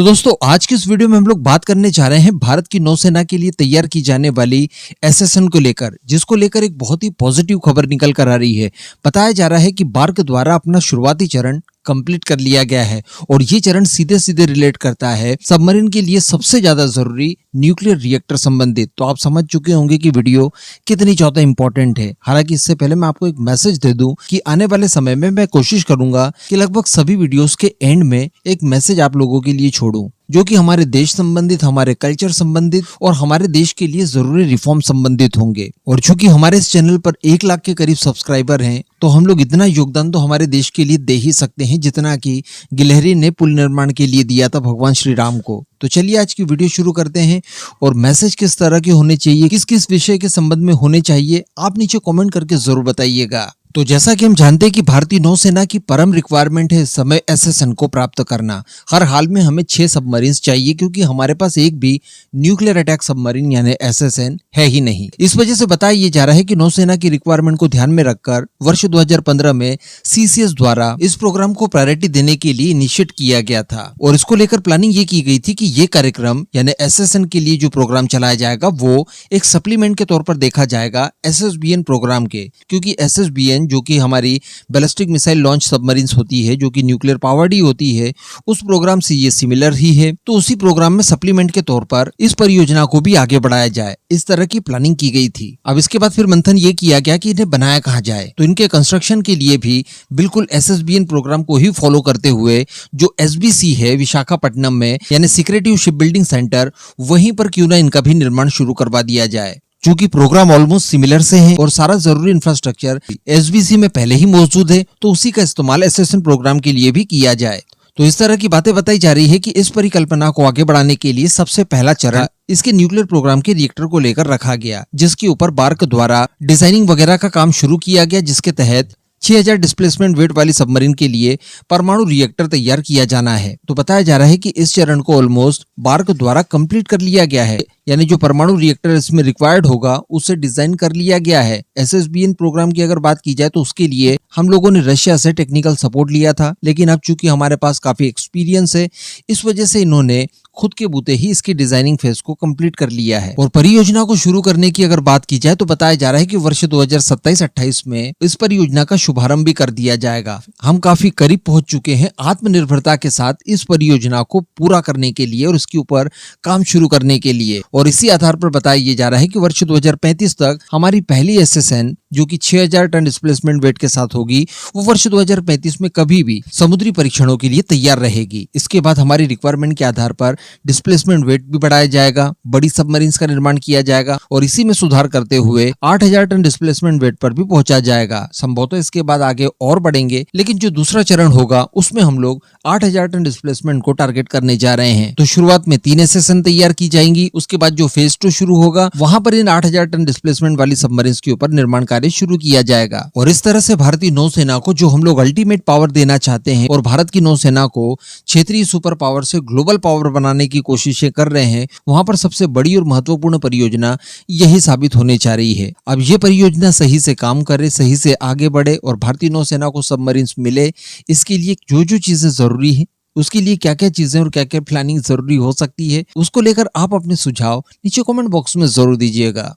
तो दोस्तों आज की इस वीडियो में हम लोग बात करने जा रहे हैं भारत की नौसेना के लिए तैयार की जाने वाली एसएसएन को लेकर, जिसको लेकर एक बहुत ही पॉजिटिव खबर निकल कर आ रही है। बताया जा रहा है कि बार्क द्वारा अपना शुरुआती चरण कंप्लीट कर लिया गया है और ये चरण सीधे सीधे रिलेट करता है सबमरीन के लिए सबसे ज्यादा जरूरी न्यूक्लियर रिएक्टर संबंधित। तो आप समझ चुके होंगे कि वीडियो कितनी ज्यादा इंपॉर्टेंट है। हालांकि इससे पहले मैं आपको एक मैसेज दे दूं कि आने वाले समय में मैं कोशिश करूंगा कि लगभग सभी वीडियोस के एंड में एक मैसेज आप लोगों के लिए छोड़ूं, जो कि हमारे देश संबंधित, हमारे कल्चर संबंधित और हमारे देश के लिए जरूरी रिफॉर्म संबंधित होंगे। और चूंकि हमारे इस चैनल पर 1 लाख के करीब सब्सक्राइबर हैं, तो हम लोग इतना योगदान तो हमारे देश के लिए दे ही सकते हैं जितना कि गिलहरी ने पुल निर्माण के लिए दिया था भगवान श्री राम को। तो चलिए आज की वीडियो शुरू करते हैं। और मैसेज किस तरह के होने चाहिए, किस किस विषय के संबंध में होने चाहिए, आप नीचे कमेंट करके जरूर बताइएगा। तो जैसा कि हम जानते हैं कि भारतीय नौसेना की परम रिक्वायरमेंट है इस समय एसएसएन को प्राप्त करना। हर हाल में हमें 6 सबमरीन्स चाहिए, क्योंकि हमारे पास एक भी न्यूक्लियर अटैक सबमरीन यानी एसएसएन है ही नहीं। इस वजह से बताया जा रहा है कि नौसेना की रिक्वायरमेंट को ध्यान में रखकर वर्ष 2015 में सीसीएस द्वारा इस प्रोग्राम को प्रायोरिटी देने के लिए इनिशिएट किया गया था। और इसको लेकर प्लानिंग ये की गई थी कि ये कार्यक्रम यानी एसएसएन के लिए जो प्रोग्राम चलाया जाएगा वो एक सप्लीमेंट के तौर पर देखा जाएगा एसएसबीएन प्रोग्राम के, क्योंकि एसएसबीएन जो कि हमारी बैलिस्टिक मिसाइल लॉन्च सबमरीन्स होती है, जो कि न्यूक्लियर पावर्ड ही होती है, उस प्रोग्राम से ये सिमिलर ही है। तो उसी प्रोग्राम में सप्लीमेंट के तौर पर इस परियोजना को भी आगे बढ़ाया जाए, इस तरह की प्लानिंग की गई थी। अब इसके बाद फिर मंथन ये किया गया कि इन्हें बनाया कहाँ जाए। तो इनके कंस्ट्रक्शन के लिए भी बिल्कुल एसएसबीएन प्रोग्राम को ही फॉलो करते हुए जो एसबीसी है विशाखापट्टनम में यानी सिक्रेटिव शिप बिल्डिंग सेंटर, वहीं पर क्यों ना इनका भी निर्माण शुरू करवा दिया जाए। चूंकि प्रोग्राम ऑलमोस्ट सिमिलर से है और सारा जरूरी इंफ्रास्ट्रक्चर एसबीसी में पहले ही मौजूद है, तो उसी का इस्तेमाल एसएसएन प्रोग्राम के लिए भी किया जाए। तो इस तरह की बातें बताई जा रही है कि इस परिकल्पना को आगे बढ़ाने के लिए सबसे पहला चरण इसके न्यूक्लियर प्रोग्राम के रिएक्टर को लेकर रखा गया, जिसके ऊपर बार्क द्वारा डिजाइनिंग वगैरह का काम शुरू किया गया, जिसके तहत 6000 डिस्प्लेसमेंट वेट वाली सबमरीन के लिए परमाणु रिएक्टर तैयार किया जाना है। तो बताया जा रहा है कि इस चरण को ऑलमोस्ट बार्क द्वारा कंप्लीट कर लिया गया है, यानी जो परमाणु रिएक्टर इसमें रिक्वायर्ड होगा उसे डिजाइन कर लिया गया है। एसएसबीएन प्रोग्राम की अगर बात की जाए तो उसके लिए हम लोगों ने रशिया से टेक्निकल सपोर्ट लिया था, लेकिन अब चूंकि हमारे पास काफी एक्सपीरियंस है, इस वजह से इन्होंने खुद के बूते ही इसकी डिजाइनिंग फेज को कंप्लीट कर लिया है। और परियोजना को शुरू करने की अगर बात की जाए तो बताया जा रहा है कि वर्ष 2027-28 में इस परियोजना का शुभारंभ भी कर दिया जाएगा। हम काफी करीब पहुंच चुके हैं आत्मनिर्भरता के साथ इस परियोजना को पूरा करने के लिए और इसके ऊपर काम शुरू करने के लिए। और इसी आधार पर बताया जा रहा है कि वर्ष 2035 तक हमारी पहली एसएसएन जो कि 6000 टन डिस्प्लेसमेंट वेट के साथ होगी, वो वर्ष 2035 में कभी भी समुद्री परीक्षणों के लिए तैयार रहेगी। इसके बाद हमारी रिक्वायरमेंट के आधार पर डिस्प्लेसमेंट वेट भी बढ़ाया जाएगा, बड़ी सबमरीन्स का निर्माण किया जाएगा और इसी में सुधार करते हुए 8000 टन डिस्प्लेसमेंट वेट पर भी पहुंचा जाएगा। संभवतः इसके बाद आगे और बढ़ेंगे, लेकिन जो दूसरा चरण होगा उसमें हम लोग 8000 टन डिस्प्लेसमेंट को टारगेट करने जा रहे हैं। तो शुरुआत में 3 एसएसएन तैयार की जाएंगी, उसके बाद जो फेज 2 शुरू होगा वहां पर इन 8000 टन डिस्प्लेसमेंट वाली सबमरीन्स के ऊपर निर्माण शुरू किया जाएगा। और इस तरह से भारतीय नौसेना को जो हम लोग अल्टीमेट पावर देना चाहते हैं और भारत की नौसेना को क्षेत्रीय सुपर पावर से ग्लोबल पावर बनाने की कोशिशें कर रहे हैं, वहां पर सबसे बड़ी और महत्वपूर्ण परियोजना यही साबित होने जा रही है। अब ये परियोजना सही से काम करे, सही से आगे बढ़े और भारतीय नौसेना को सबमरीन्स मिले, इसके लिए जो जो चीजें जरूरी है, उसके लिए क्या क्या चीजें और क्या क्या प्लानिंग जरूरी हो सकती है, उसको लेकर आप अपने सुझाव नीचे कमेंट बॉक्स में जरूर दीजिएगा।